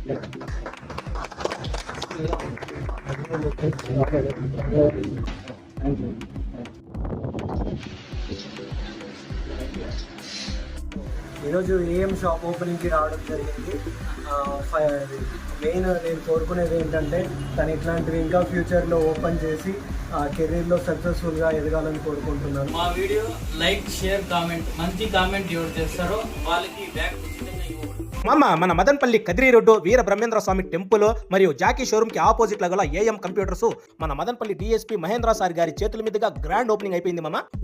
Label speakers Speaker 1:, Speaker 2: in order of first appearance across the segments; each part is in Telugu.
Speaker 1: ఈరోజు ఏఎం షాప్ ఓపెనింగ్కి రావడం జరిగింది. మెయిన్ నేను కోరుకునేది ఏంటంటే తను ఇట్లాంటివి ఇంకా ఫ్యూచర్లో ఓపెన్ చేసి కెరీర్లో సక్సెస్ఫుల్గా ఎదగాలని కోరుకుంటున్నాను.
Speaker 2: మా వీడియో లైక్, షేర్, కామెంట్, మంచి కామెంట్ ఎవరు చేస్తారో వాళ్ళకి బ్యాగ్ ఉచితంగా ఇవ్వండి.
Speaker 3: మన మదనపల్లి కదిరి రోడ్డు వీర బ్రహ్మేంద్ర స్వామి టెంపుల్ మరియు జాకీ షోరూమ్ కి ఆపోజిట్ లో గల ఏఎం కంప్యూటర్స్ మన మదనపల్లి డిఎస్పీ మహేంద్ర సార్ గారి చేతుల మీదుగా గ్రాండ్ ఓపెనింగ్ అయిపోయింది.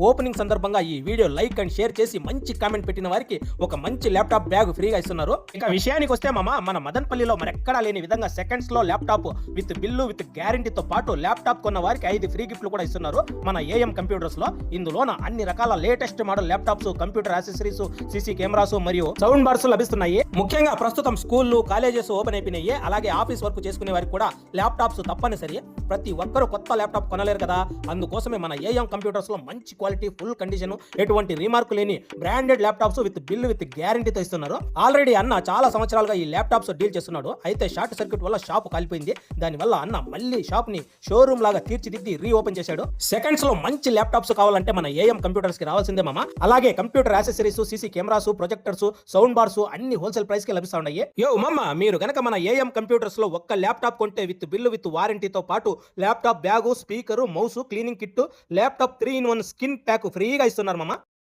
Speaker 3: ఓపెనింగ్ సందర్భంగా ఈ వీడియో లైక్ అండ్ షేర్ చేసి మంచి కామెంట్ పెట్టిన వారికి ఒక మంచి ల్యాప్టాప్ బ్యాగ్ ఫ్రీగా ఇస్తున్నారు. ఇక విషయానికి వస్తే మన మదనపల్లిలో మరెక్కడా లేని విధంగా సెకండ్స్ లో ల్యాప్టాప్ విత్ బిల్లు విత్ గ్యారంటీతో పాటు ల్యాప్టాప్ కొన్న వారికి 5 ఫ్రీ గిఫ్ట్లు కూడా ఇస్తున్నారు మన ఏఎం కంప్యూటర్స్ లో. ఇందులోన అన్ని రకాల latest model laptops, computer accessories, CC cameras మరియు సౌండ్ బార్స్ లభిస్తున్నాయి. ముఖ్యంగా ప్రస్తుతం స్కూళ్లు, కాలేజెస్ ఓపెన్ అయిపోయినాయి. అలాగే ఆఫీస్ వర్క్ చేసుకునే వారికి కూడా ల్యాప్టాప్స్ తప్పనిసరి. ప్రతి ఒక్కరూ కొత్త ల్యాప్టాప్ కొనలేరు కదా, అందుకోసమే మన ఏఎం కంప్యూటర్స్ లో మంచి క్వాలిటీ, ఫుల్ కండిషన్, ఎటువంటి రీమార్క్ లేని branded laptops with bill with గ్యారంటీతో ఇస్తున్నారు. ఆల్రెడీ అన్న చాలా సంవత్సరాలుగా ఈ ల్యాప్టాప్స్ డీల్ చేస్తున్నాడు. అయితే షార్ట్ సర్క్యూట్ వల్ల షాప్ కాలిపోయింది. దానివల్ల అన్న మళ్ళీ షాప్ ని షోరూమ్ లాగా తీర్చిదిద్ది రీఓపెన్ చేశాడు. సెకండ్స్ లో మంచి ల్యాప్టాప్స్ కావాలంటే మన ఏఎం కంప్యూటర్స్ కి రావాల్సిందే మామ. అలాగే computer accessories, CC cameras, projectors, sound bars అన్ని హోల్సేల్ ప్రైస్ కి లభిస్తా ఉన్నాయి. యో మమ్మ, మీరు గనక మన ఏఎం కంప్యూటర్స్ లో ఒక్క ల్యాప్టాప్ కొంటే విత్ బిల్లు విత్ వారంటీతో పాటు laptop bag, speaker, mouse, cleaning kit, laptop 3-in-1 skin pack ఫ్రీగా ఇస్తున్నారు మామ.